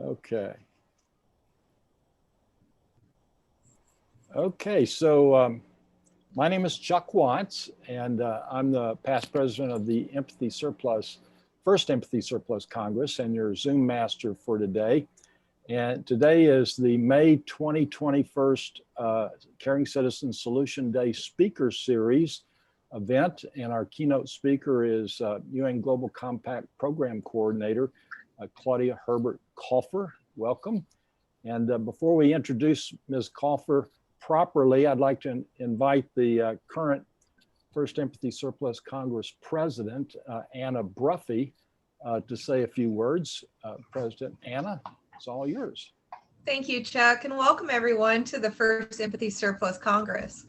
Okay. Okay, so my name is Chuck Watts, and I'm the past president of the First Empathy Surplus Congress, and your Zoom master for today. And today is the May 2021 Caring Citizen Solution Day Speaker Series event, and our keynote speaker is UN Global Compact Program Coordinator, Claudia Herbert Colfer. Welcome. And before we introduce Ms. Colfer properly, I'd like to invite the current First Empathy Surplus Congress President, Anna Bruffy, to say a few words. President Anna, it's all yours. Thank you, Chuck, and welcome everyone to the First Empathy Surplus Congress.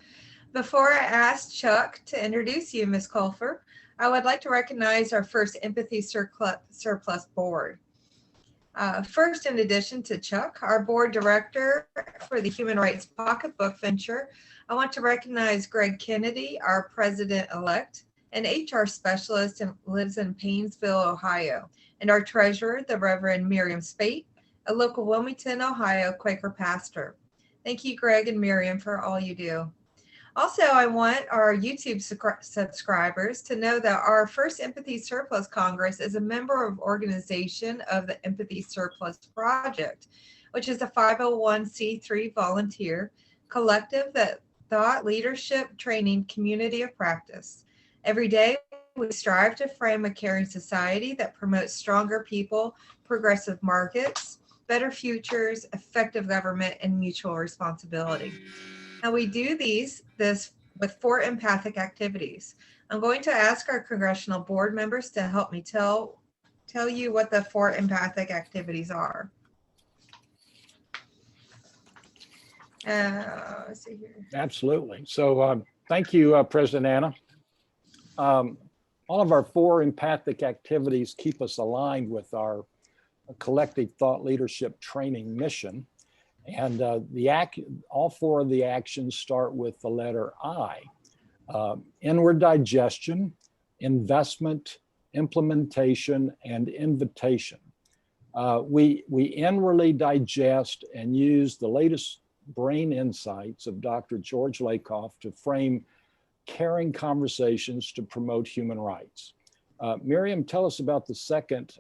Before I ask Chuck to introduce you, Ms. Colfer, I would like to recognize our First Empathy Surplus Board. First, in addition to Chuck, our board director for the Human Rights Pocketbook venture, I want to recognize Greg Kennedy, our president-elect, an HR specialist and lives in Paynesville, Ohio, and our treasurer, the Reverend Miriam Spate, a local Wilmington, Ohio Quaker pastor. Thank you, Greg and Miriam, for all you do. Also, I want our YouTube subscribers to know that our First Empathy Surplus Congress is a member of organization of the Empathy Surplus Project, which is a 501c3 volunteer collective that thought leadership training community of practice. Every day, we strive to frame a caring society that promotes stronger people, progressive markets, better futures, effective government, and mutual responsibility. And we do this with 4 empathic activities. I'm going to ask our congressional board members to help me tell you what the 4 empathic activities are. Let's see here. Absolutely. So thank you, President Anna. All of our 4 empathic activities keep us aligned with our collective thought leadership training mission. And all 4 of the actions start with the letter I. Inward digestion, investment, implementation, and invitation. We inwardly digest and use the latest brain insights of Dr. George Lakoff to frame caring conversations to promote human rights. Miriam, tell us about the second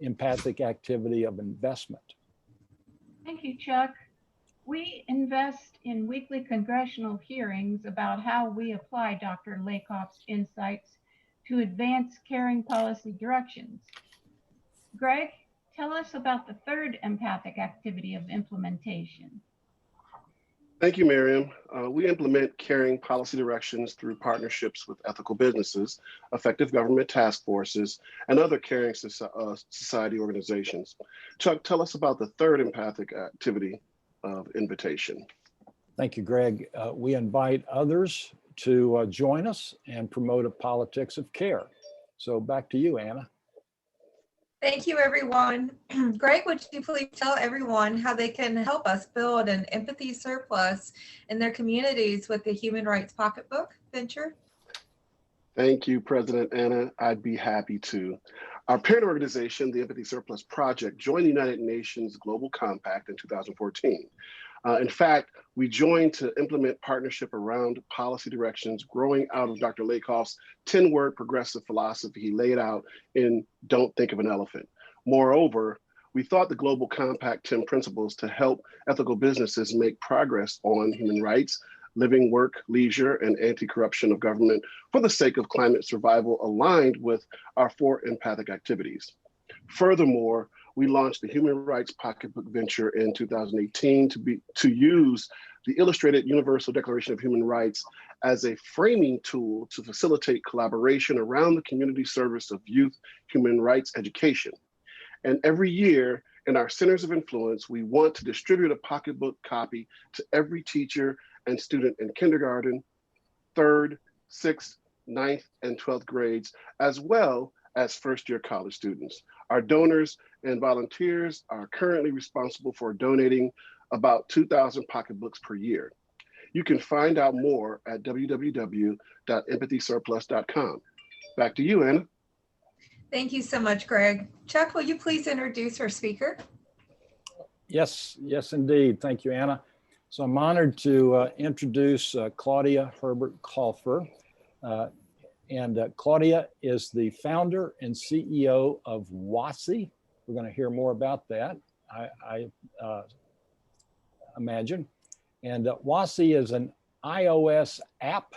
empathic activity of investment. Thank you, Chuck. We invest in weekly congressional hearings about how we apply Dr. Lakoff's insights to advance caring policy directions. Greg, tell us about the third empathic activity of implementation. Thank you, Miriam. We implement caring policy directions through partnerships with ethical businesses, effective government task forces, and other caring society organizations. Chuck, tell us about the third empathic activity of invitation. Thank you, Greg. We invite others to join us and promote a politics of care. So back to you, Anna. Thank you, everyone. Greg, would you please tell everyone how they can help us build an empathy surplus in their communities with the Human Rights Pocketbook venture? Thank you, President Anna. I'd be happy to. Our parent organization, the Empathy Surplus Project, joined the United Nations Global Compact in 2014. In fact, we joined to implement partnership around policy directions growing out of Dr. Lakoff's 10-word progressive philosophy he laid out in Don't Think of an Elephant. Moreover, we thought the Global Compact 10 principles to help ethical businesses make progress on human rights, living, work, leisure, and anti-corruption of government for the sake of climate survival aligned with our 4 empathic activities. Furthermore, we launched the Human Rights Pocketbook venture in 2018 to use the Illustrated Universal Declaration of Human Rights as a framing tool to facilitate collaboration around the community service of youth human rights education. And every year in our centers of influence, we want to distribute a pocketbook copy to every teacher and student in kindergarten, 3rd, 6th, 9th, and 12th grades, as well as first-year college students. Our donors and volunteers are currently responsible for donating about 2,000 pocketbooks per year. You can find out more at www.empathysurplus.com. Back to you, Anna. Thank you so much, Greg. Chuck, will you please introduce our speaker? Yes, yes, indeed. Thank you, Anna. So I'm honored to introduce Claudia Herbert Colfer. Claudia is the founder and CEO of WASI. We're going to hear more about that, I imagine. And WASI is an iOS app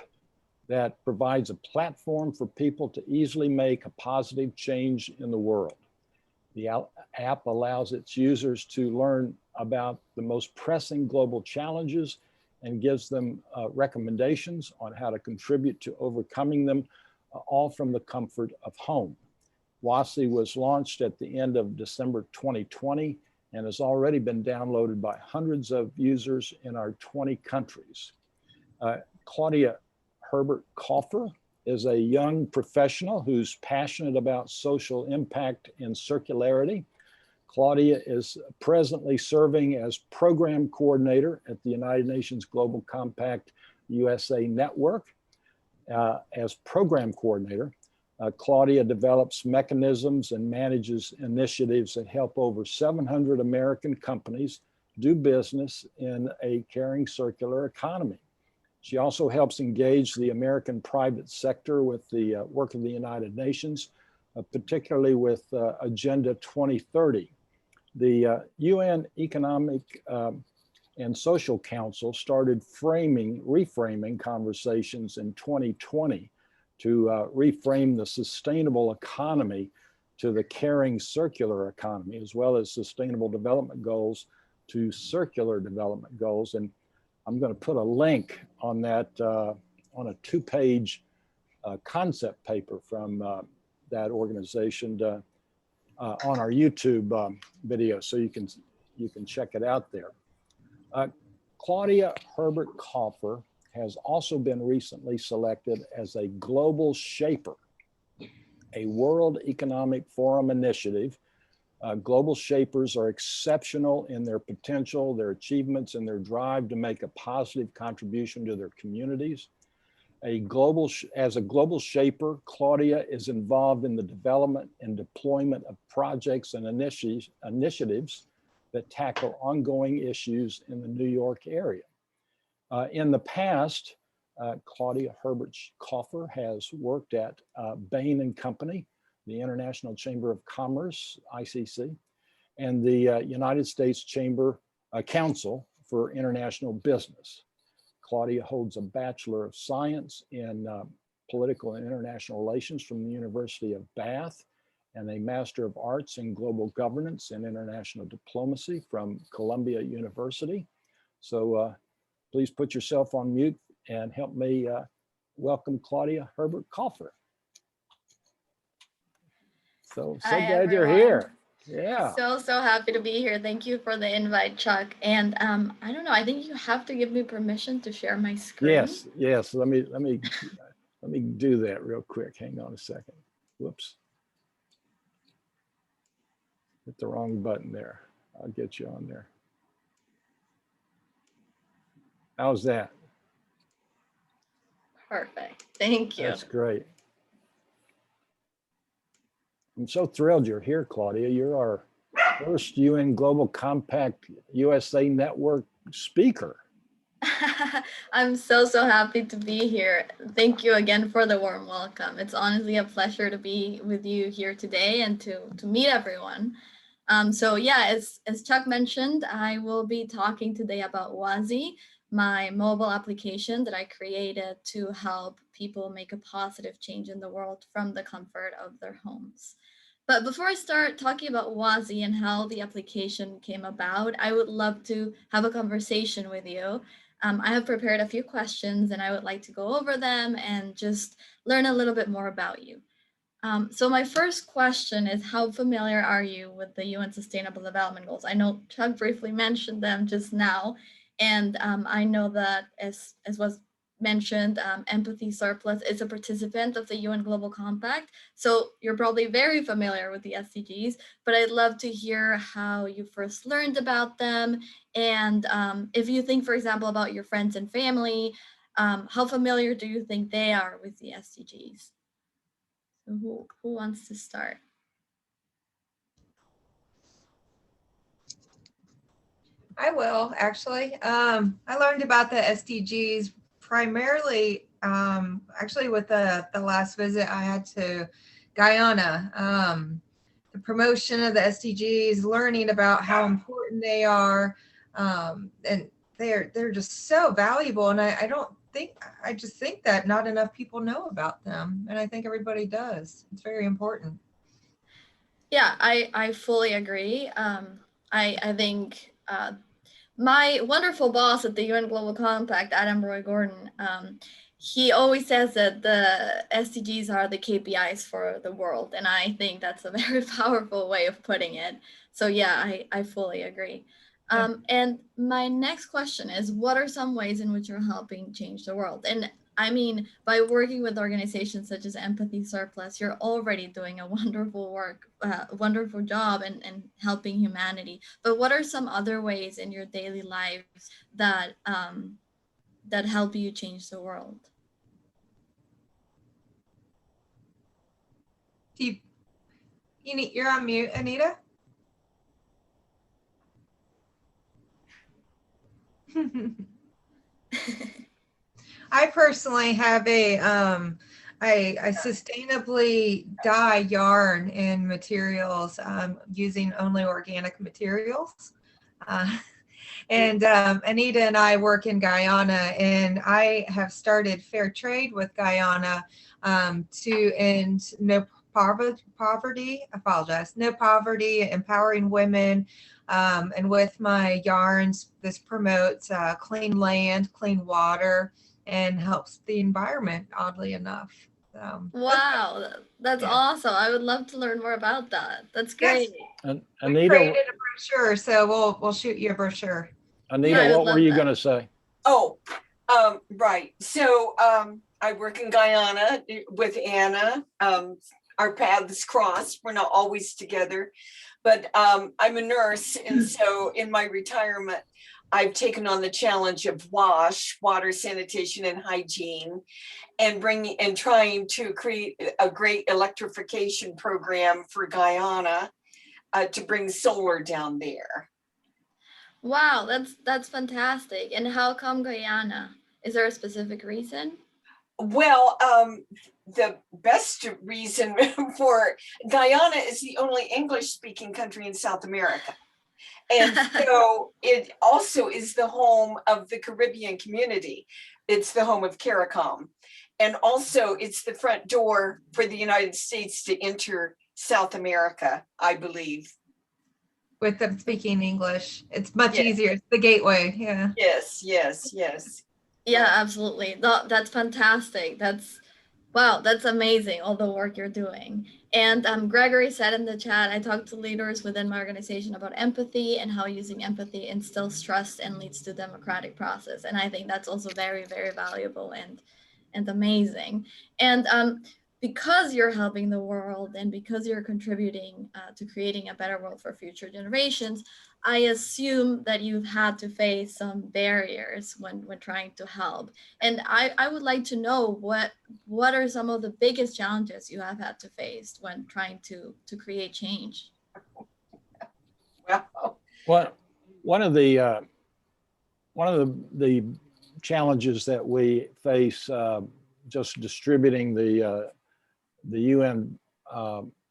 that provides a platform for people to easily make a positive change in the world. The app allows its users to learn about the most pressing global challenges and gives them recommendations on how to contribute to overcoming them, all from the comfort of home. WASI was launched at the end of December 2020 and has already been downloaded by hundreds of users in our 20 countries. Claudia Herbert Colfer is a young professional who's passionate about social impact and circularity. Claudia is presently serving as program coordinator at the United Nations Global Compact USA Network. As program coordinator, Claudia develops mechanisms and manages initiatives that help over 700 American companies do business in a caring circular economy. She also helps engage the American private sector with the work of the United Nations, particularly with Agenda 2030. The UN Economic and Social Council started reframing conversations in 2020 to reframe the sustainable economy to the caring circular economy, as well as sustainable development goals to circular development goals. And I'm going to put a link on that on a 2-page concept paper from that organization on our YouTube video, so you can check it out there. Claudia Herbert Colfer has also been recently selected as a global shaper, a World Economic Forum initiative. Global shapers are exceptional in their potential, their achievements, and their drive to make a positive contribution to their communities. As a global shaper, Claudia is involved in the development and deployment of projects and initiatives that tackle ongoing issues in the New York area. In the past, Claudia Herbert Colfer has worked at Bain & Company, the International Chamber of Commerce, ICC, and the United States Council for International Business. Claudia holds a Bachelor of Science in Political and International Relations from the University of Bath and a Master of Arts in Global Governance and International Diplomacy from Columbia University. So please put yourself on mute and help me welcome Claudia Herbert Colfer. So Hi, glad everyone. You're here. Yeah. So happy to be here. Thank you for the invite, Chuck. And I don't know, I think you have to give me permission to share my screen. Yes. Let me do that real quick. Hang on a second. Whoops. Hit the wrong button there. I'll get you on there. How's that? Perfect. Thank you. That's great. I'm so thrilled you're here, Claudia. You're our first UN Global Compact USA Network speaker. I'm so happy to be here. Thank you again for the warm welcome. It's honestly a pleasure to be with you here today and to meet everyone. So yeah, as Chuck mentioned, I will be talking today about WASI, my mobile application that I created to help people make a positive change in the world from the comfort of their homes. But before I start talking about WASI and how the application came about, I would love to have a conversation with you. I have prepared a few questions and I would like to go over them and just learn a little bit more about you. So my first question is, how familiar are you with the UN Sustainable Development Goals? I know Chuck briefly mentioned them just now, and I know that as was mentioned, Empathy Surplus is a participant of the UN Global Compact. So you're probably very familiar with the SDGs, but I'd love to hear how you first learned about them. And if you think, for example, about your friends and family, how familiar do you think they are with the SDGs? So who wants to start? I will actually. I learned about the SDGs primarily, actually with the last visit I had to Guyana. The promotion of the SDGs, learning about how important they are, and they're just so valuable. And I just think that not enough people know about them, and I think everybody does. It's very important. Yeah, I fully agree. I think my wonderful boss at the UN Global Compact, Adam Roy Gordon, he always says that the SDGs are the KPIs for the world. And I think that's a very powerful way of putting it. So yeah, I fully agree. And my next question is, what are some ways in which you're helping change the world? And I mean, by working with organizations such as Empathy Surplus, you're already doing a wonderful work, wonderful job and helping humanity. But what are some other ways in your daily lives that that help you change the world? You're on mute, Anita. I personally have I sustainably dye yarn in materials using only organic materials. And Anita and I work in Guyana, and I have started fair trade with Guyana to end no poverty. I apologize. No poverty, empowering women. And with my yarns, this promotes clean land, clean water, and helps the environment, oddly enough. Wow, that's awesome. I would love to learn more about that. That's great. Yes. And We Anita, created a brochure, so we'll shoot you a brochure. Anita, Yeah, what were you going to say? Oh, right. So I work in Guyana with Anna. Our paths cross. We're not always together, but I'm a nurse. And so in my retirement, I've taken on the challenge of WASH, water, sanitation, and hygiene, and trying to create a great electrification program for Guyana to bring solar down there. Wow, that's fantastic. And how come Guyana? Is there a specific reason? Well, the best reason for Guyana is the only English-speaking country in South America. And so it also is the home of the Caribbean community. It's the home of CARICOM. And also it's the front door for the United States to enter South America, I believe. With them speaking English, it's much easier. It's the gateway. Yeah. Yes. Yeah, absolutely. That's fantastic. Wow, that's amazing, all the work you're doing. And Gregory said in the chat, I talked to leaders within my organization about empathy and how using empathy instills trust and leads to democratic process. And I think that's also very, very valuable and amazing. And because you're helping the world and because you're contributing to creating a better world for future generations, I assume that you've had to face some barriers when trying to help. And I would like to know what are some of the biggest challenges you have had to face when trying to create change? Well, one of the challenges that we face just distributing the UN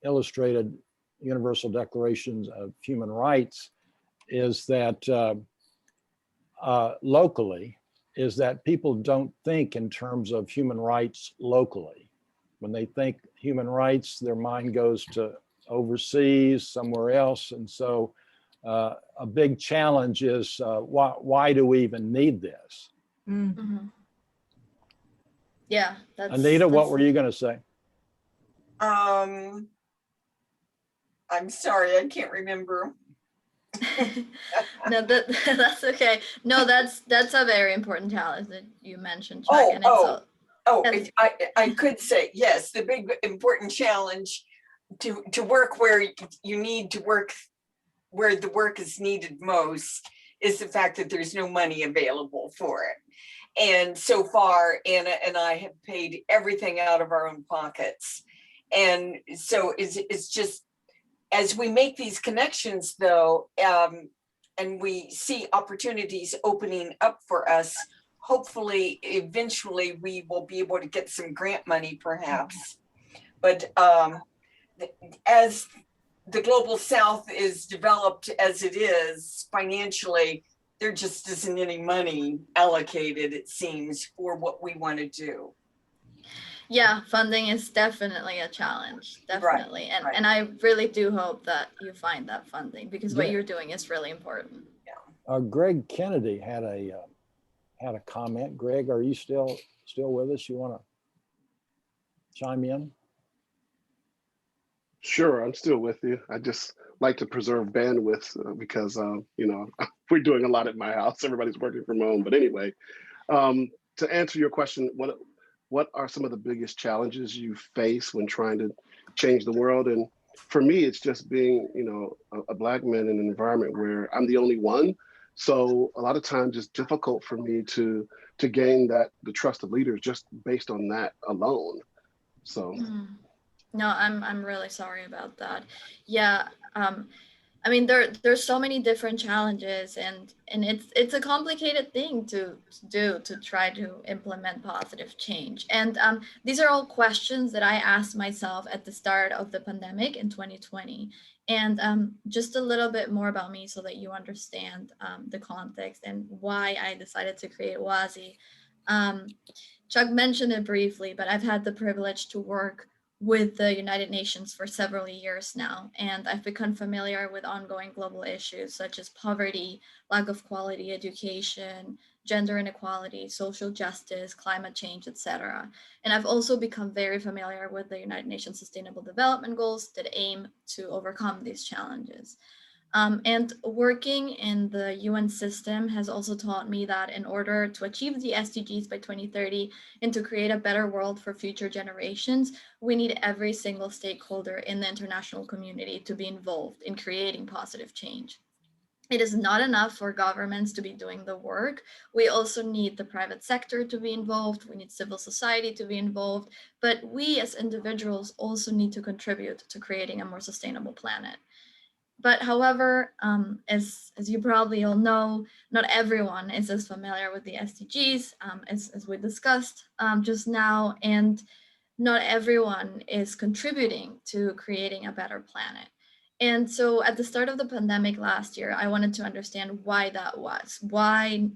Illustrated Universal Declarations of Human Rights is that locally, is that people don't think in terms of human rights locally. When they think human rights, their mind goes to overseas, somewhere else. And so a big challenge is why do we even need this? Mm-hmm. Yeah. Anita, what were you going to say? I'm sorry, I can't remember. No, that's okay. No, that's a very important challenge that you mentioned, Chuck. Yes. I could say yes. The big important challenge to work where you need to work, where the work is needed most, is the fact that there's no money available for it. And so far, Anna and I have paid everything out of our own pockets. And so it's just, as we make these connections, though, and we see opportunities opening up for us, hopefully, eventually, we will be able to get some grant money perhaps. But as the global South is developed as it is financially, there just isn't any money allocated, it seems, for what we want to do. Yeah, funding is definitely a challenge, definitely. And I really do hope that you find that funding, because what you're doing is really important. Greg Kennedy had a comment. Greg, are you still with us? You want to chime in? Sure, I'm still with you. I just like to preserve bandwidth because, you know, we're doing a lot at my house. Everybody's working from home. But anyway, to answer your question, what are some of the biggest challenges you face when trying to change the world? And for me, it's just being, you know, a Black man in an environment where I'm the only one. So a lot of times it's difficult for me to gain the trust of leaders just based on that alone. So. No, I'm really sorry about that. Yeah, I mean there's so many different challenges, and it's a complicated thing to do, to try to implement positive change. And these are all questions that I asked myself at the start of the pandemic in 2020. And just a little bit more about me so that you understand the context and why I decided to create WASI. Chuck mentioned it briefly, but I've had the privilege to work with the United Nations for several years now, and I've become familiar with ongoing global issues such as poverty, lack of quality education, gender inequality, social justice, climate change, etc. And I've also become very familiar with the United Nations Sustainable Development Goals that aim to overcome these challenges. And working in the UN system has also taught me that in order to achieve the SDGs by 2030 and to create a better world for future generations, we need every single stakeholder in the international community to be involved in creating positive change. It is not enough for governments to be doing the work. We also need the private sector to be involved. We need civil society to be involved. But we as individuals also need to contribute to creating a more sustainable planet. But however, as you probably all know, not everyone is as familiar with the SDGs as we discussed just now, and not everyone is contributing to creating a better planet. And so at the start of the pandemic last year, I wanted to understand why that was. Why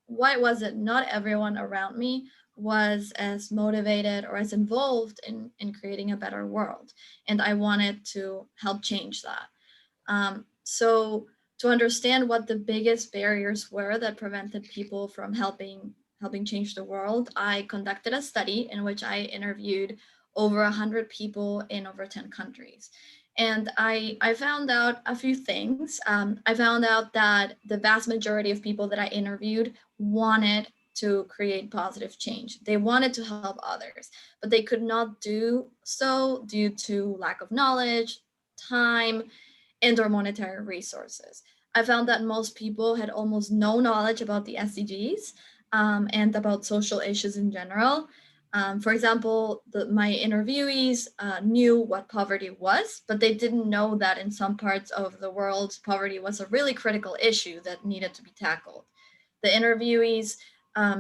was it not everyone around me was as motivated or as involved in creating a better world? And I wanted to help change that. So to understand what the biggest barriers were that prevented people from helping change the world, I conducted a study in which I interviewed over 100 people in over 10 countries. And I found out a few things. I found out that the vast majority of people that I interviewed wanted to create positive change. They wanted to help others, but they could not do so due to lack of knowledge, time, and or monetary resources. I found that most people had almost no knowledge about the SDGs and about social issues in general. For example, my interviewees knew what poverty was, but they didn't know that in some parts of the world, poverty was a really critical issue that needed to be tackled. The interviewees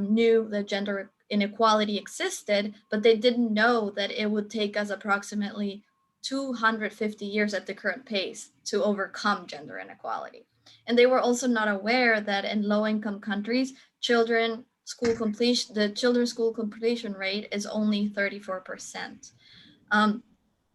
knew that gender inequality existed, but they didn't know that it would take us approximately 250 years at the current pace to overcome gender inequality. And they were also not aware that in low-income countries, the children's school completion rate is only 34%.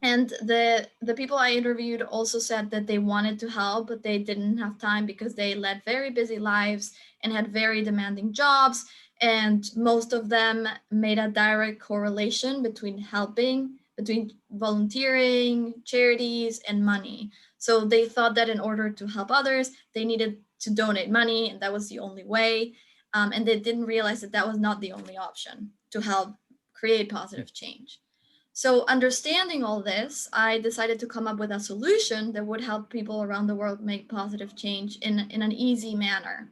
And the people I interviewed also said that they wanted to help, but they didn't have time because they led very busy lives and had very demanding jobs. And most of them made a direct correlation between volunteering, charities, and money. So they thought that in order to help others, they needed to donate money, and that was the only way. And they didn't realize that that was not the only option to help create positive change. So understanding all this, I decided to come up with a solution that would help people around the world make positive change in an easy manner.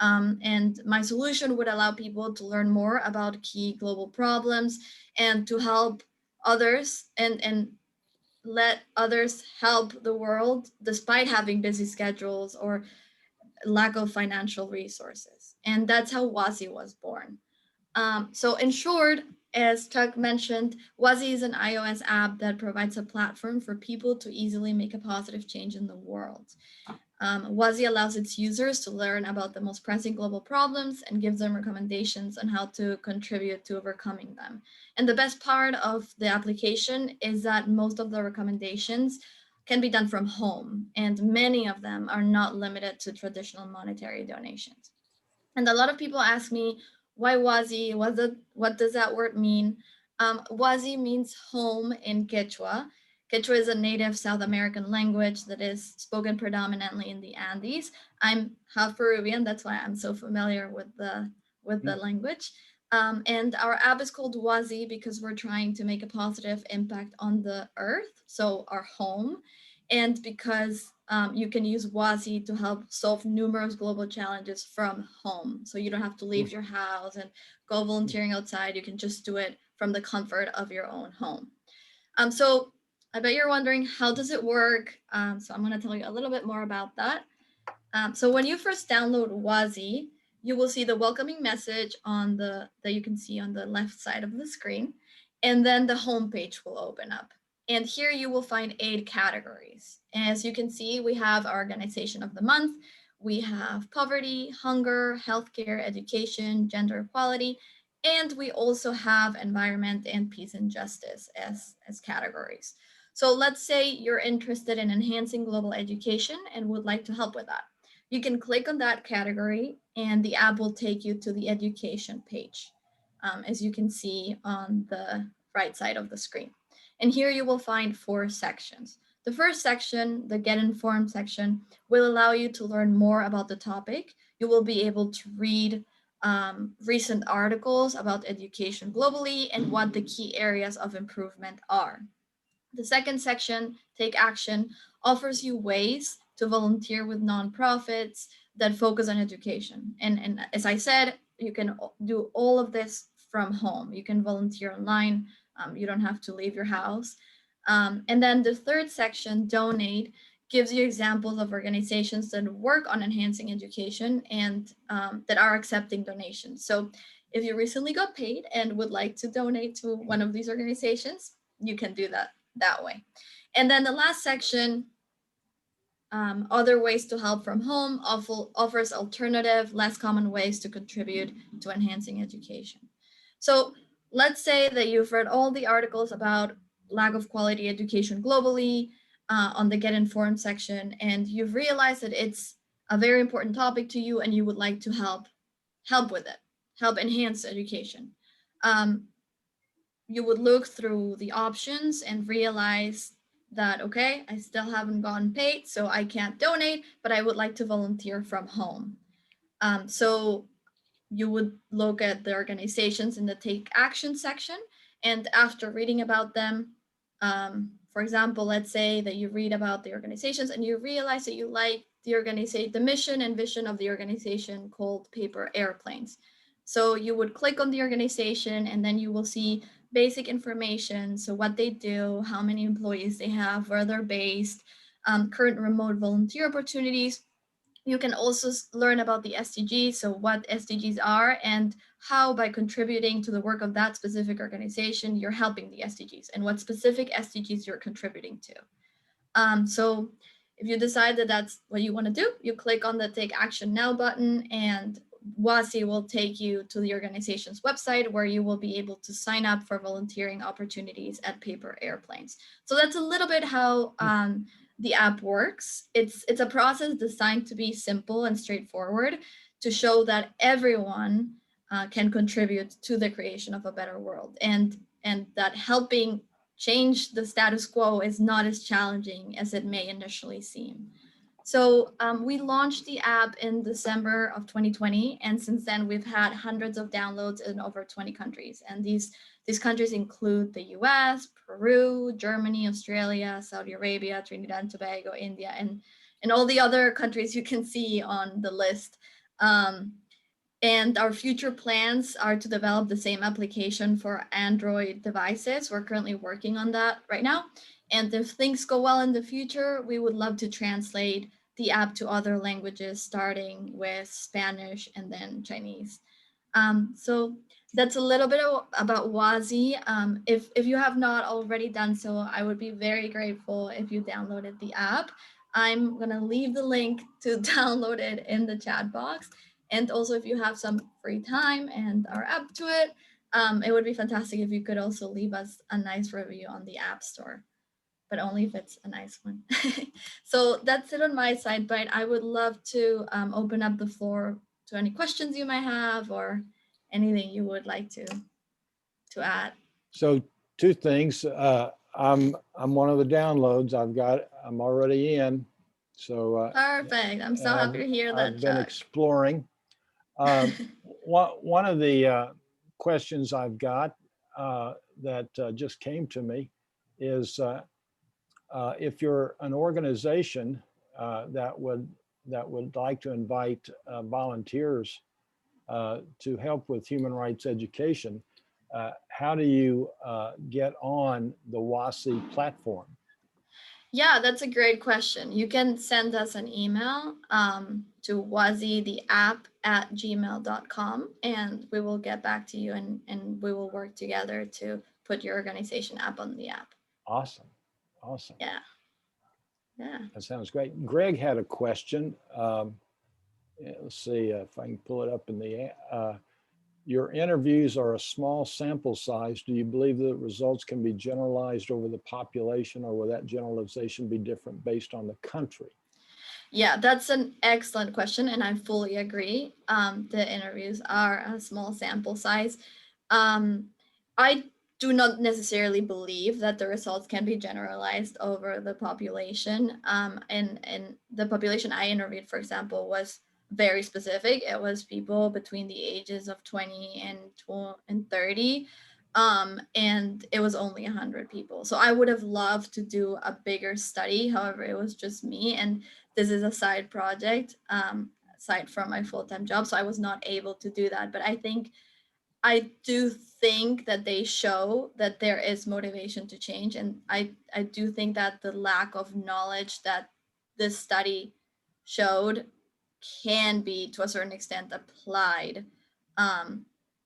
And my solution would allow people to learn more about key global problems and to help others and let others help the world despite having busy schedules or lack of financial resources. And that's how Wazi was born. So in short, as Chuck mentioned, Wazi is an iOS app that provides a platform for people to easily make a positive change in the world. Wazi allows its users to learn about the most pressing global problems and gives them recommendations on how to contribute to overcoming them. And the best part of the application is that most of the recommendations can be done from home, and many of them are not limited to traditional monetary donations. And a lot of people ask me, why Wazi? What does that word mean? Wazi means home in Quechua. Quechua is a native South American language that is spoken predominantly in the Andes. I'm half Peruvian, that's why I'm so familiar with the language. And our app is called Wazi because we're trying to make a positive impact on the earth, so our home, and because you can use Wazi to help solve numerous global challenges from home. So you don't have to leave your house and go volunteering outside. You can just do it from the comfort of your own home. So I bet you're wondering, how does it work? So I'm going to tell you a little bit more about that. So when you first download Wazi, you will see the welcoming message that you can see on the left side of the screen, and then the homepage will open up. And here you will find 8 categories. As you can see, we have our organization of the month. We have poverty, hunger, healthcare, education, gender equality, and we also have environment and peace and justice as categories. So let's say you're interested in enhancing global education and would like to help with that. You can click on that category and the app will take you to the education page, as you can see on the right side of the screen. And here you will find 4 sections. The first section, the Get Informed section, will allow you to learn more about the topic. You will be able to read recent articles about education globally and what the key areas of improvement are. The second section, Take Action, offers you ways to volunteer with nonprofits that focus on education. And as I said, you can do all of this from home. You can volunteer online. You don't have to leave your house. And then the third section, Donate, gives you examples of organizations that work on enhancing education and that are accepting donations. So if you recently got paid and would like to donate to one of these organizations, you can do that way. And then the last section, Other Ways to Help from Home, offers alternative, less common ways to contribute to enhancing education. So let's say that you've read all the articles about lack of quality education globally on the Get Informed section, and you've realized that it's a very important topic to you and you would like to help with it, help enhance education. You would look through the options and realize that, okay, I still haven't gotten paid, so I can't donate, but I would like to volunteer from home. So you would look at the organizations in the Take Action section, and after reading about them, for example, let's say that you read about the organizations and you realize that you like the mission and vision of the organization called Paper Airplanes. So you would click on the organization and then you will see basic information. So what they do, how many employees they have, where they're based, current remote volunteer opportunities. You can also learn about the SDGs, so what SDGs are and how by contributing to the work of that specific organization, you're helping the SDGs and what specific SDGs you're contributing to. So if you decide that that's what you want to do, you click on the Take Action Now button and Wazi will take you to the organization's website where you will be able to sign up for volunteering opportunities at Paper Airplanes. So that's a little bit how the app works. It's a process designed to be simple and straightforward to show that everyone can contribute to the creation of a better world and that helping change the status quo is not as challenging as it may initially seem. So we launched the app in December of 2020, and since then we've had hundreds of downloads in over 20 countries. And these countries include the US, Peru, Germany, Australia, Saudi Arabia, Trinidad and Tobago, India, and all the other countries you can see on the list. And our future plans are to develop the same application for Android devices. We're currently working on that right now. And if things go well in the future, we would love to translate the app to other languages, starting with Spanish and then Chinese. So that's a little bit about Wazi. If you have not already done so, I would be very grateful if you downloaded the app. I'm gonna leave the link to download it in the chat box. And also, if you have some free time and are up to it, it would be fantastic if you could also leave us a nice review on the App Store, but only if it's a nice one. So that's it on my side, but I would love to open up the floor to any questions you might have or anything you would like to add. So two things. I'm one of the downloads. I'm already in. So Perfect. I'm so happy to hear that, I've been Chuck. exploring. One of the questions I've got that just came to me is if you're an organization that would like to invite volunteers to help with human rights education, how do you get on the WASI platform? Yeah, that's a great question. You can send us an email to wazitheapp@gmail.com, and we will get back to you, and we will work together to put your organization app on the app. Awesome. Yeah. That sounds great. Greg had a question. Let's see if I can pull it up in the your interviews are a small sample size. Do you believe the results can be generalized over the population, or will that generalization be different based on the country? Yeah, that's an excellent question, and I fully agree. The interviews are a small sample size. I do not necessarily believe that the results can be generalized over the population. And the population I interviewed, for example, was very specific. It was people between the ages of 20 and 30. And it was only 100 people. So I would have loved to do a bigger study. However, it was just me. And this is a side project, aside from my full-time job. So I was not able to do that. But I do think that they show that there is motivation to change. And I do think that the lack of knowledge that this study showed can be, to a certain extent, applied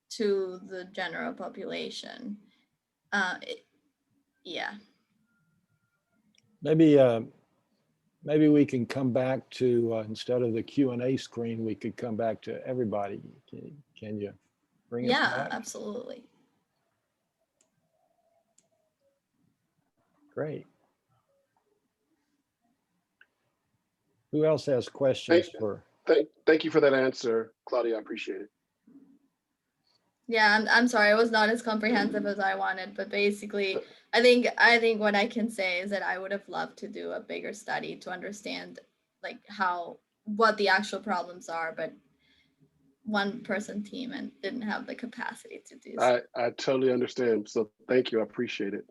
to the general population. Yeah. Maybe we can come back to, instead of the Q&A screen, we could come back to everybody. Can you bring us back? Yeah, absolutely. Great. Who else has questions Thank you for that answer, Claudia. I appreciate it. Yeah, I'm sorry, it was not as comprehensive as I wanted, but basically, I think what I can say is that I would have loved to do a bigger study to understand like what the actual problems are, but one person team and didn't have the capacity to do so. I totally understand. So thank you. I appreciate it.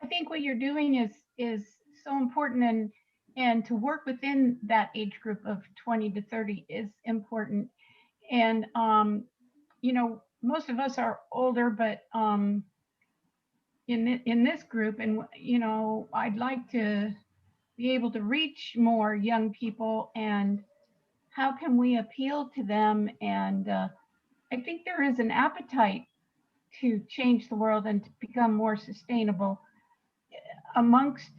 I think what you're doing is so important, and to work within that age group of 20 to 30 is important. And you know, most of us are older, but in this group, and you know, I'd like to be able to reach more young people, and how can we appeal to them? And I think there is an appetite to change the world and to become more sustainable amongst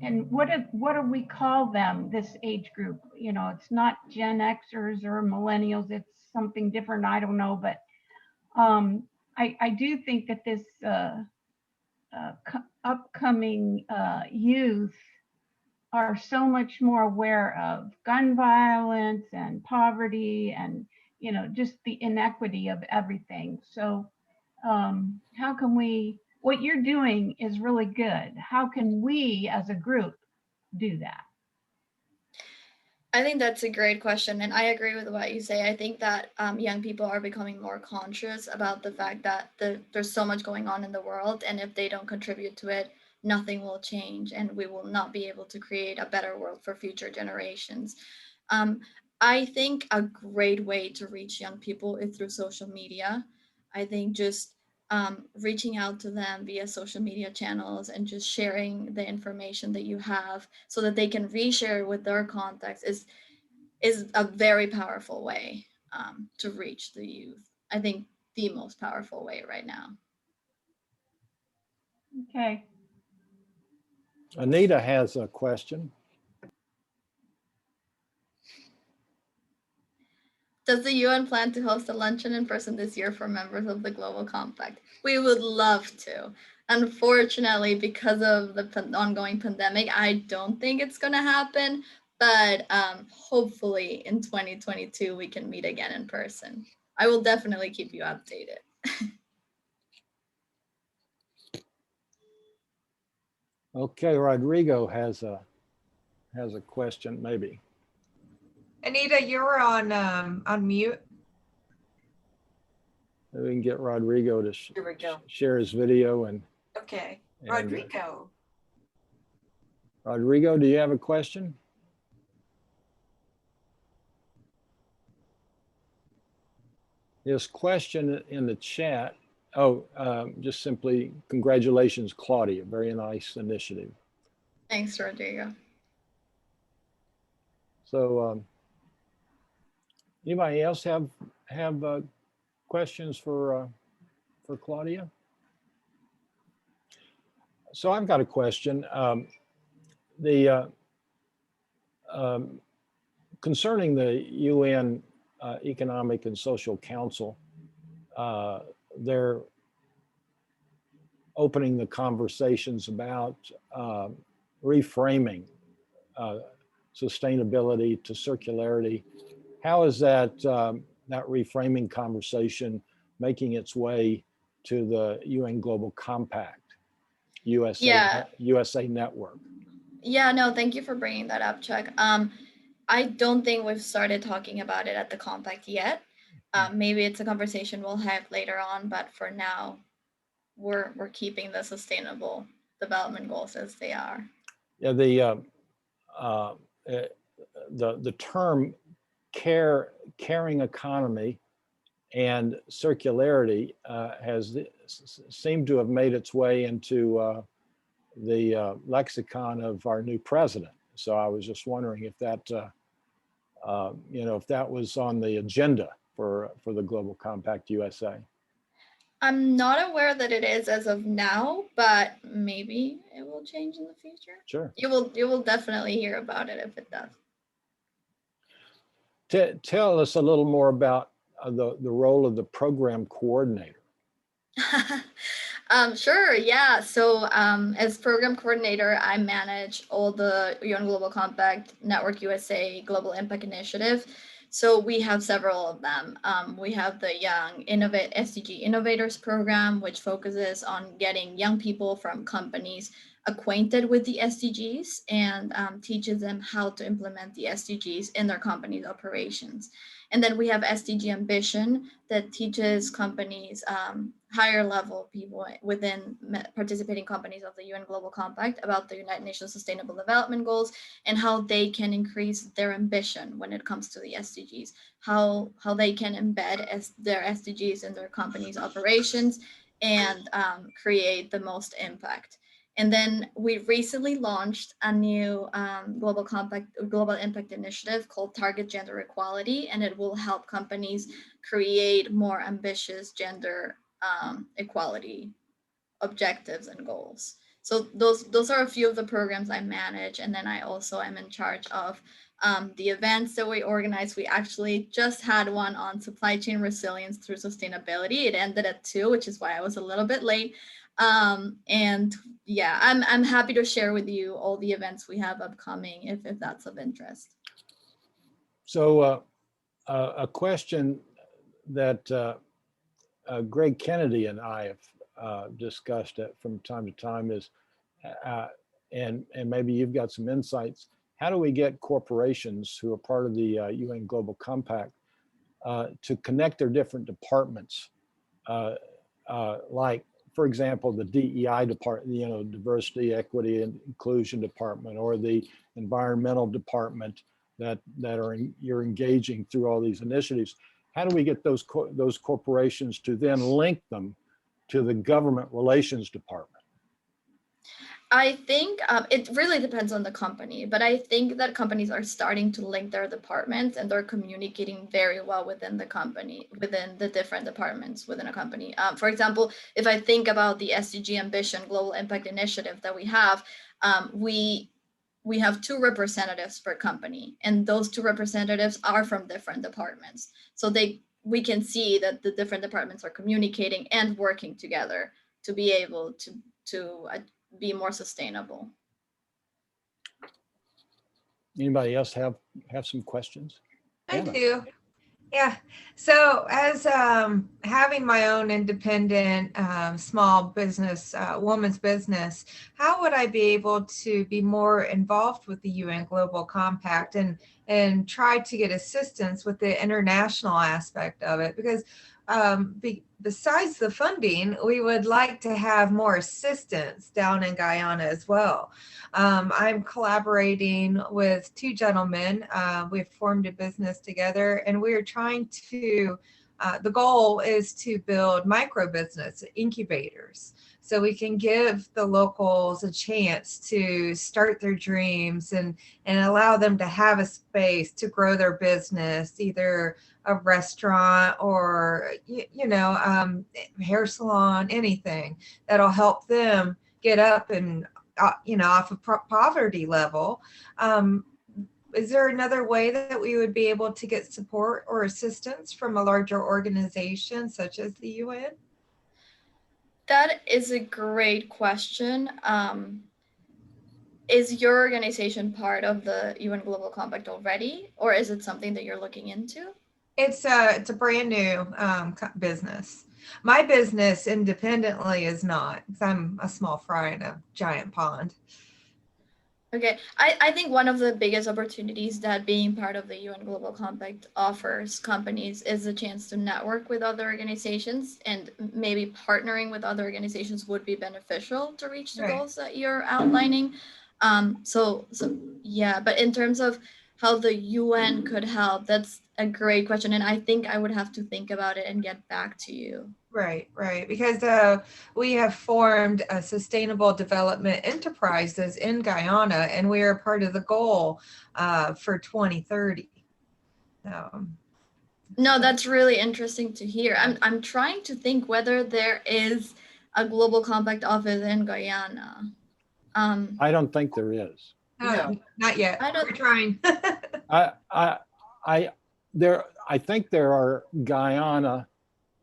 and what do we call them, this age group? You know, it's not Gen Xers or millennials, it's something different, I don't know, but I do think that this upcoming youth are so much more aware of gun violence and poverty and, you know, just the inequity of everything. So how can we, what you're doing is really good. How can we as a group do that? I think that's a great question, and I agree with what you say. I think that young people are becoming more conscious about the fact that there's so much going on in the world, and if they don't contribute to it, nothing will change, and we will not be able to create a better world for future generations. I think a great way to reach young people is through social media. I think just reaching out to them via social media channels and just sharing the information that you have so that they can reshare with their contacts is a very powerful way to reach the youth. I think the most powerful way right now. Okay. Anita has a question. Does the UN plan to host a luncheon in person this year for members of the Global Compact? We would love to. Unfortunately, because of the ongoing pandemic, I don't think it's going to happen. But hopefully in 2022, we can meet again in person. I will definitely keep you updated. Okay, Rodrigo has a question, maybe. Anita, you're on mute. Maybe we can get Rodrigo to Here we go. share his video and Okay, and, Rodrigo. Rodrigo, do you have a question? His question in the chat. Oh, just simply congratulations, Claudia. Very nice initiative. Thanks, Rodrigo. So, anybody else have questions for Claudia? So I've got a question. Concerning the UN Economic and Social Council, they're opening the conversations about reframing sustainability to circularity. How is that reframing conversation making its way to the UN Global Compact, USA Network? Yeah, no, thank you for bringing that up, Chuck. I don't think we've started talking about it at the Compact yet. Maybe it's a conversation we'll have later on, but for now, we're keeping the sustainable development goals as they are. Yeah, the term caring economy and circularity has seemed to have made its way into the lexicon of our new president. So I was just wondering if that, if that was on the agenda for the Global Compact USA. I'm not aware that it is as of now, but maybe it will change in the future. Sure. You will definitely hear about it if it does. Tell us a little more about the role of the program coordinator. Sure, yeah. So as program coordinator, I manage all the UN Global Compact, Network USA, Global Impact Initiative. So we have several of them. We have the Young SDG Innovators Program, which focuses on getting young people from companies acquainted with the SDGs and teaches them how to implement the SDGs in their company's operations. And then we have SDG Ambition that teaches companies, higher level people within participating companies of the UN Global Compact about the United Nations Sustainable Development Goals and how they can increase their ambition when it comes to the SDGs, how they can embed their SDGs in their company's operations and create the most impact. And then we recently launched a new Global Impact Initiative called Target Gender Equality, and it will help companies create more ambitious gender equality objectives and goals. So those are a few of the programs I manage, and then I also am in charge of the events that we organize. We actually just had one on supply chain resilience through sustainability. It ended at 2, which is why I was a little bit late. And yeah, I'm happy to share with you all the events we have upcoming if that's of interest. So a question that Greg Kennedy and I have discussed it from time to time is, and maybe you've got some insights, how do we get corporations who are part of the UN Global Compact to connect their different departments, like, for example, the DEI department, diversity, equity, and inclusion department, or the environmental department that you're engaging through all these initiatives. How do we get those corporations to then link them to the government relations department? I think it really depends on the company, but I think that companies are starting to link their departments and they're communicating very well within the company, within the different departments within a company. For example, if I think about the SDG Ambition Global Impact Initiative that we have 2 representatives per company, and those 2 representatives are from different departments. So we can see that the different departments are communicating and working together to be able to be more sustainable. Anybody else have some questions? I Anna. do. Yeah. So as having my own independent small business, woman's business, how would I be able to be more involved with the UN Global Compact and try to get assistance with the international aspect of it? Because besides the funding, we would like to have more assistance down in Guyana as well. I'm collaborating with 2 gentlemen. We've formed a business together, and we're trying to, the goal is to build micro business incubators so we can give the locals a chance to start their dreams and allow them to have a space to grow their business, either a restaurant or, hair salon, anything that'll help them get up and, off of poverty level. Is there another way that we would be able to get support or assistance from a larger organization such as the UN? That is a great question. Is your organization part of the UN Global Compact already, or is it something that you're looking into? It's a brand new business. My business independently is not, because I'm a small fry in a giant pond. Okay, I think one of the biggest opportunities that being part of the UN Global Compact offers companies is the chance to network with other organizations, and maybe partnering with other organizations would be beneficial to reach the goals that you're outlining. So yeah, but in terms of how the UN could help, that's a great question, and I think I would have to think about it and get back to you. Right, because we have formed a sustainable development enterprises in Guyana, and we are part of the goal for 2030. No, that's really interesting to hear. I'm trying to think whether there is a Global Compact office in Guyana. I don't think there is. No, not yet. We're trying. I think there are Guyana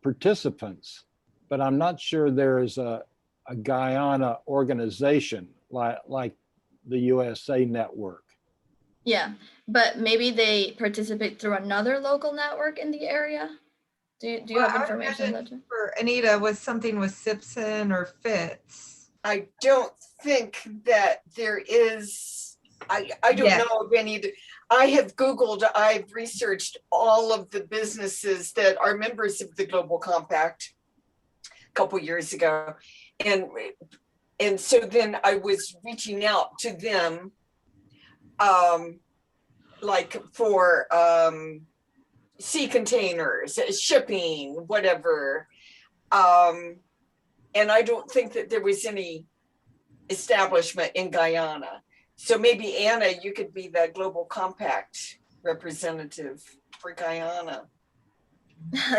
participants, but I'm not sure there is a Guyana organization like the USA network. Yeah, but maybe they participate through another local network in the area. Do you have information on that? For Anita, was something with Simpson or Fitz? I don't think that there is. I don't know of any. I have Googled, I've researched all of the businesses that are members of the Global Compact a couple years ago. And so then I was reaching out to them, like for sea containers, shipping, whatever. And I don't think that there was any establishment in Guyana. So maybe Anna, you could be the Global Compact representative for Guyana.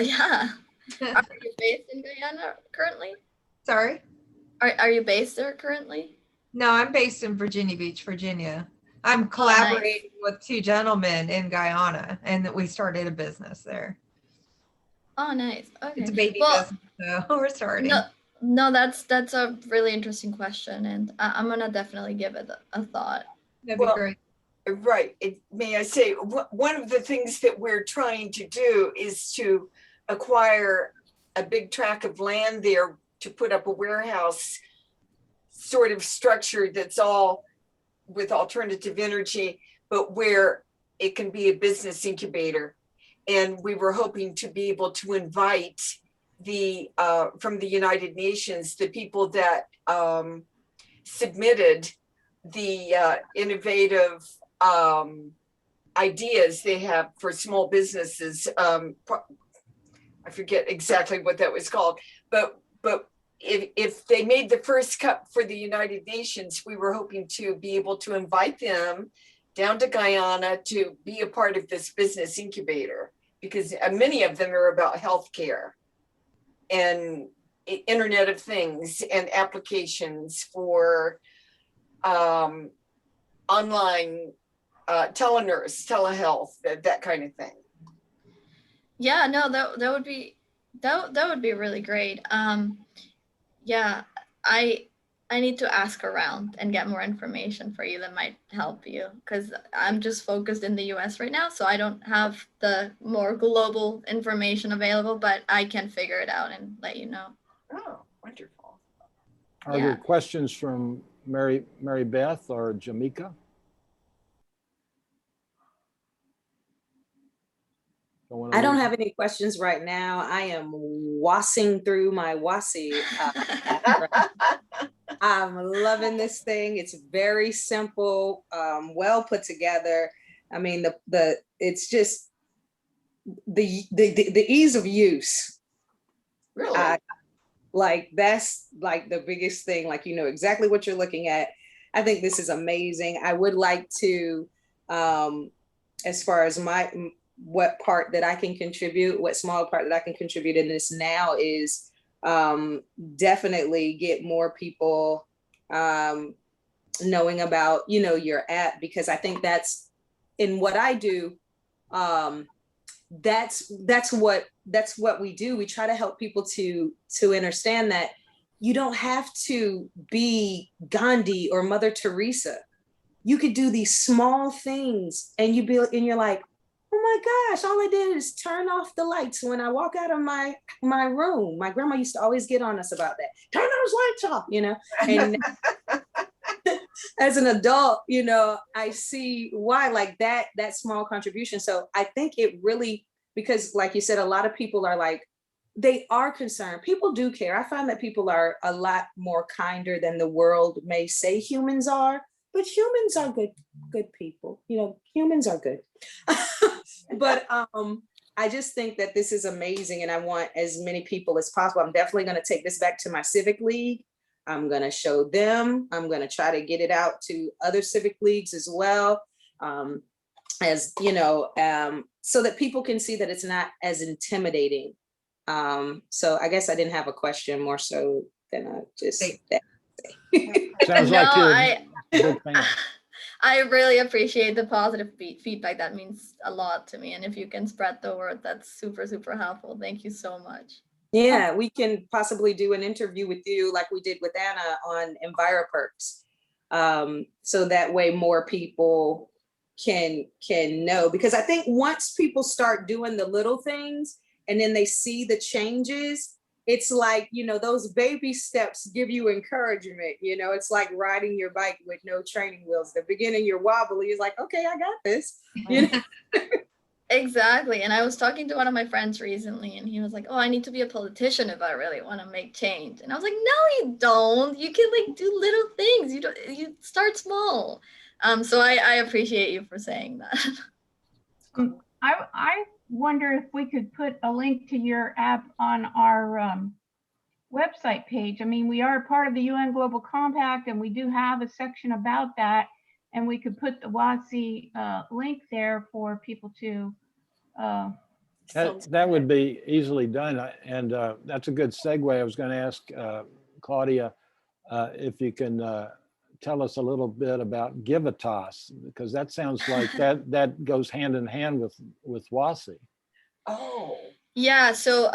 Yeah. Are you based in Guyana currently? Sorry? Are you based there currently? No, I'm based in Virginia Beach, Virginia. I'm collaborating with 2 gentlemen in Guyana, and we started a business there. Oh, nice. Okay. It's a baby business, so we're starting. No, that's a really interesting question, and I'm gonna definitely give it a thought. That'd be great. Right. May I say, one of the things that we're trying to do is to acquire a big tract of land there to put up a warehouse sort of structure that's all with alternative energy, but where it can be a business incubator. And we were hoping to be able to invite the from the United Nations, the people that submitted the innovative ideas they have for small businesses. I forget exactly what that was called, but if they made the first cut for the United Nations, we were hoping to be able to invite them down to Guyana to be a part of this business incubator, because many of them are about healthcare and Internet of Things and applications for online telenurse, telehealth, that kind of thing. Yeah, no, that would be really great. Yeah, I need to ask around and get more information for you that might help you, because I'm just focused in the US right now, so I don't have the more global information available, but I can figure it out and let you know. Oh, wonderful. Are there questions from Mary Beth or Jamaica? I don't have any questions right now. I am wassing through my WASI. I'm loving this thing. It's very simple, well put together. I mean, it's just the ease of use. Really? Like that's like the biggest thing. Like, you know exactly what you're looking at. I think this is amazing. I would like to, as far as what part that I can contribute, what small part that I can contribute in this now is definitely get more people knowing about, you know, your app, because I think that's in what I do. That's what we do. We try to help people to understand that you don't have to be Gandhi or Mother Teresa. You could do these small things and you're like, oh my gosh, all I did is turn off the lights when I walk out of my room. My grandma used to always get on us about that. Turn those lights off, you know? And as an adult, you know, I see why, like that small contribution. So I think it really, because like you said, a lot of people are like, they are concerned. People do care. I find that people are a lot more kinder than the world may say humans are, but humans are good people. You know, humans are good. But I just think that this is amazing, and I want as many people as possible. I'm definitely going to take this back to my civic league. I'm going to show them. I'm going to try to get it out to other civic leagues as well, as you know, so that people can see that it's not as intimidating. So I guess I didn't have a question, more so than just that. Sounds No, like you're a big fan. I really appreciate the positive feedback. That means a lot to me. And if you can spread the word, that's super, super helpful. Thank you so much. Yeah, we can possibly do an interview with you like we did with Anna on EnviroPerks. So that way more people can know, because I think once people start doing the little things and then they see the changes, it's like, you know, those baby steps give you encouragement. You know, it's like riding your bike with no training wheels. The beginning, you're wobbly. It's like, okay, I got this. You know? Exactly. And I was talking to one of my friends recently, and he was like, oh, I need to be a politician if I really want to make change. And I was like, no, you don't. You can like do little things. You start small. So I appreciate you for saying that. I wonder if we could put a link to your app on our website page. I mean, we are part of the UN Global Compact, and we do have a section about that. And we could put the WASI link there for people to. That would be easily done. And that's a good segue. I was going to ask Claudia if you can tell us a little bit about Givitas, because that sounds like that goes hand in hand with WASI. Oh. Yeah, so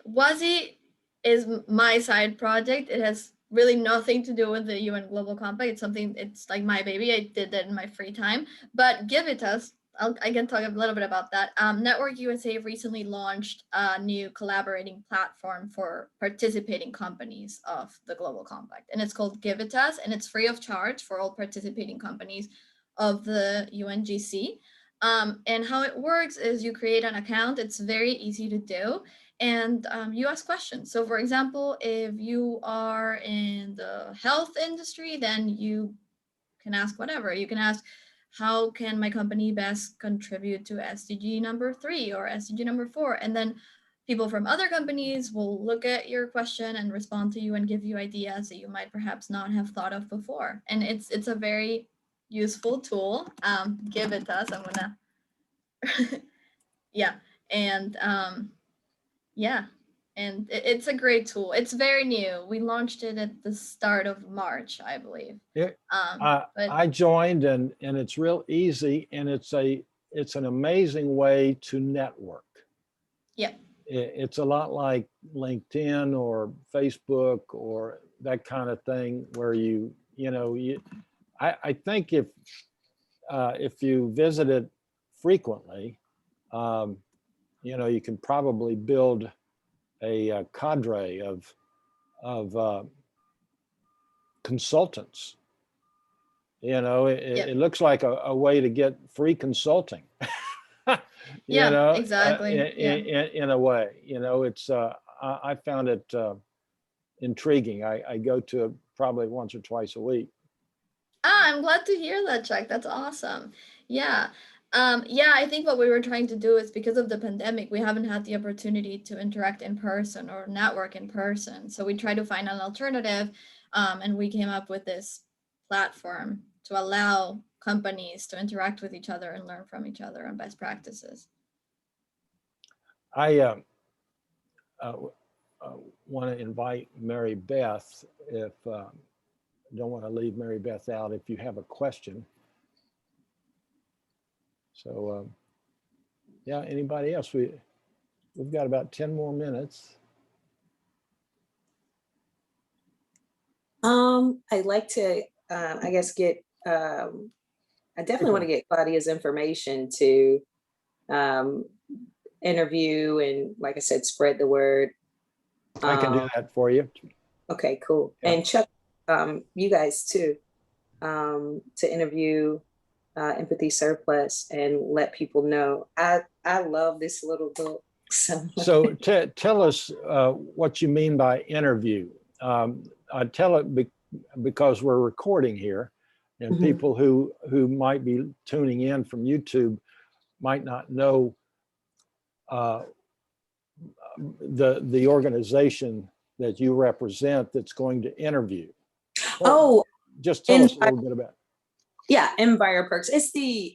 WASI is my side project. It has really nothing to do with the UN Global Compact. It's like my baby. I did that in my free time. But Givitas, I can talk a little bit about that. Network USA recently launched a new collaborating platform for participating companies of the Global Compact. And it's called Givitas, and it's free of charge for all participating companies of the UNGC. And how it works is you create an account. It's very easy to do. And you ask questions. So for example, if you are in the health industry, then you can ask whatever. You can ask, how can my company best contribute to SDG number 3 or SDG number 4? And then people from other companies will look at your question and respond to you and give you ideas that you might perhaps not have thought of before. And it's a very useful tool. Give it to us. I'm gonna, yeah. And yeah, and it's a great tool. It's very new. We launched it at the start of March, I believe. But I joined, and it's real easy, and it's an amazing way to network. yeah, It's a lot like LinkedIn or Facebook or that kind of thing, where I think if you visit it frequently, you can probably build a cadre of consultants. It looks like a way to get free consulting. yeah, exactly. In a way, it's I found it intriguing. I go to it probably once or twice a week. I'm glad to hear that, Chuck. That's awesome. Yeah. Yeah, I think what we were trying to do is, because of the pandemic, we haven't had the opportunity to interact in person or network in person. So we tried to find an alternative, and we came up with this platform to allow companies to interact with each other and learn from each other on best practices. I want to invite Mary Beth, if don't want to leave Mary Beth out, if you have a question. So yeah, anybody else? We've got about 10 more minutes. I'd like to, I guess, get, I definitely want to get Claudia's information to interview and, like I said, spread the word. I can do that for you. Okay, cool. Yeah. And Chuck, you guys too, to interview Empathy Surplus and let people know. I love this little book so much. So tell us what you mean by interview. I tell it because we're recording here, and Mm-hmm. people who might be tuning in from YouTube might not know the organization that you represent that's going to interview. Oh, just tell us a little bit about it. Yeah, EnviroPerks. It's the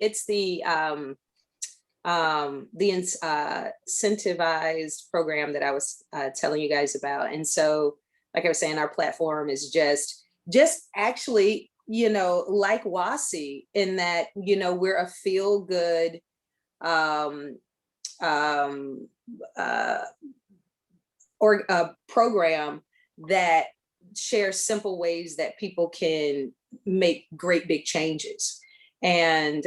incentivized program that I was telling you guys about. And so, like I was saying, our platform is just actually, like WASI, in that, we're a feel good program that shares simple ways that people can make great big changes. And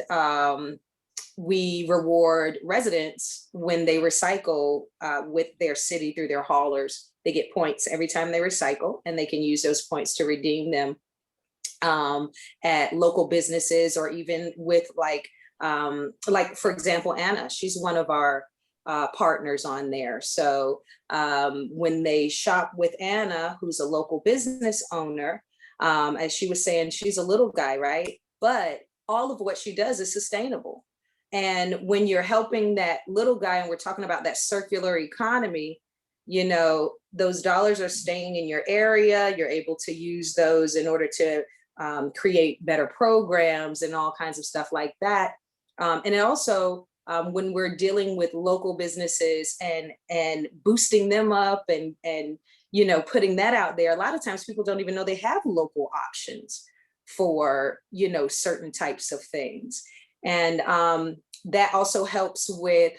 we reward residents when they recycle with their city through their haulers. They get points every time they recycle, and they can use those points to redeem them at local businesses, or even with like for example, Anna, she's one of our partners on there. So when they shop with Anna, who's a local business owner, as she was saying, she's a little guy, right? But all of what she does is sustainable. And when you're helping that little guy, and we're talking about that circular economy, those dollars are staying in your area. You're able to use those in order to create better programs and all kinds of stuff like that. And it also, when we're dealing with local businesses and boosting them up and putting that out there, a lot of times people don't even know they have local options for certain types of things. And that also helps with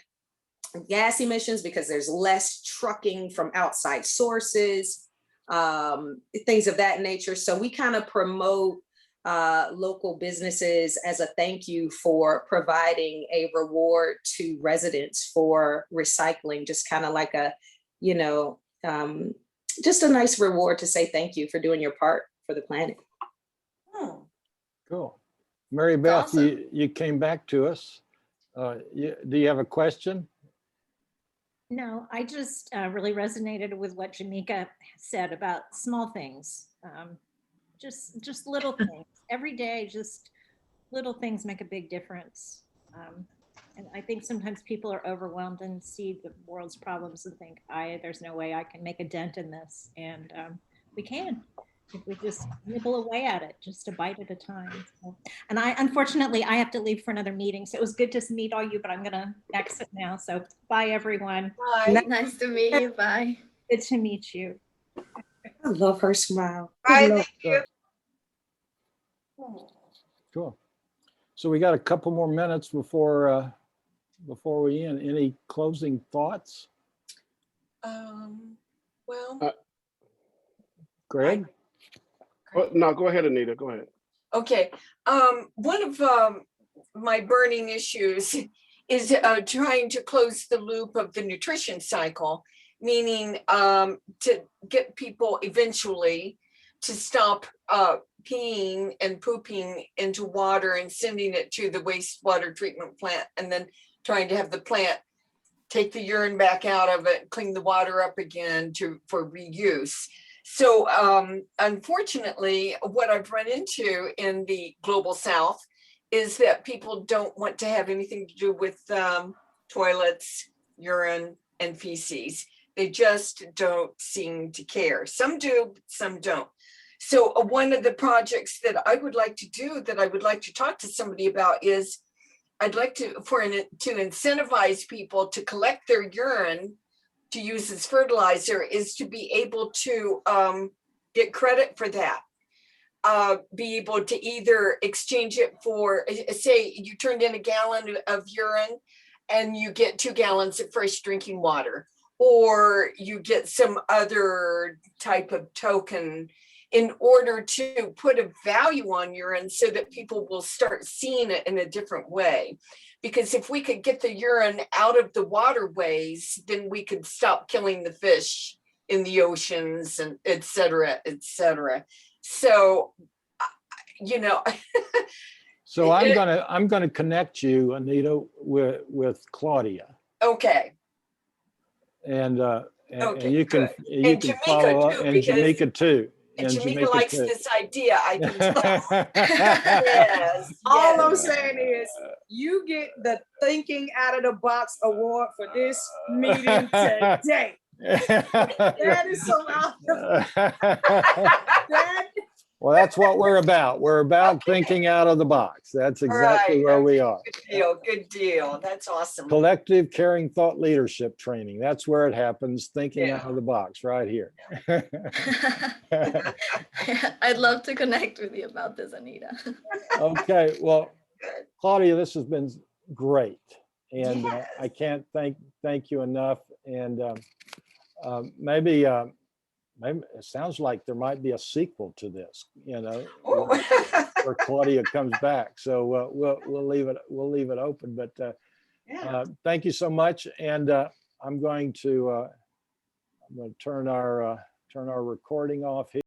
gas emissions, because there's less trucking from outside sources, things of that nature. So we kind of promote local businesses as a thank you for providing a reward to residents for recycling, just kind of like a, just a nice reward to say thank you for doing your part for the planet. Cool. Mary Beth, awesome. you came back to us. Do you have a question? No, I just really resonated with what Jamika said about small things. Just little things. Every day, just little things make a big difference. And I think sometimes people are overwhelmed and see the world's problems and think, there's no way I can make a dent in this. And we can, if we just nibble away at it, just a bite at a time. So, and unfortunately, I have to leave for another meeting. So it was good to meet all you, but I'm gonna exit now. So bye, everyone. Bye. Nice to meet you. Bye. Good to meet you. I love her smile. Bye, Love thank you. Cool. So we got a couple more minutes before we end. Any closing thoughts? Well, Greg? No, go ahead, Anita. Go ahead. okay. One of my burning issues is trying to close the loop of the nutrition cycle, meaning to get people eventually to stop peeing and pooping into water and sending it to the wastewater treatment plant, and then trying to have the plant take the urine back out of it, clean the water up again for reuse. So unfortunately, what I've run into in the global South is that people don't want to have anything to do with toilets, urine, and feces. They just don't seem to care. Some do, some don't. So one of the projects that I would like to do, that I would like to talk to somebody about, is I'd like to incentivize people to collect their urine to use as fertilizer, is to be able to get credit for that. Be able to either exchange it for, say you turned in a gallon of urine and you get 2 gallons of fresh drinking water, or you get some other type of token in order to put a value on urine so that people will start seeing it in a different way. Because if we could get the urine out of the waterways, then we could stop killing the fish in the oceans, and et cetera, et cetera. So, you know. So I'm gonna connect you, Anita, with Claudia. Okay. And Okay, you can good. you And can Jamaica follow up, too, and because- Jamaica too. And Jamaica likes too. this idea, I can tell. Yes, All I'm yes. saying is you get the Thinking Out of the Box award for this meeting today. That is so awesome. That Well, that's what we're about. We're about thinking out of the box. That's exactly Right, where we are. Good deal, good deal. That's awesome. Collective caring thought leadership training. That's where it happens. Thinking Yeah. out of the box right here. I'd love to connect with you about this, Anita. Okay, well, Claudia, this has been great, and Yes. I can't thank you enough. And maybe it sounds like there might be a sequel to this, where Claudia comes back. So we'll leave it open. But Yeah. thank you so much, and I'm going to turn our recording off here.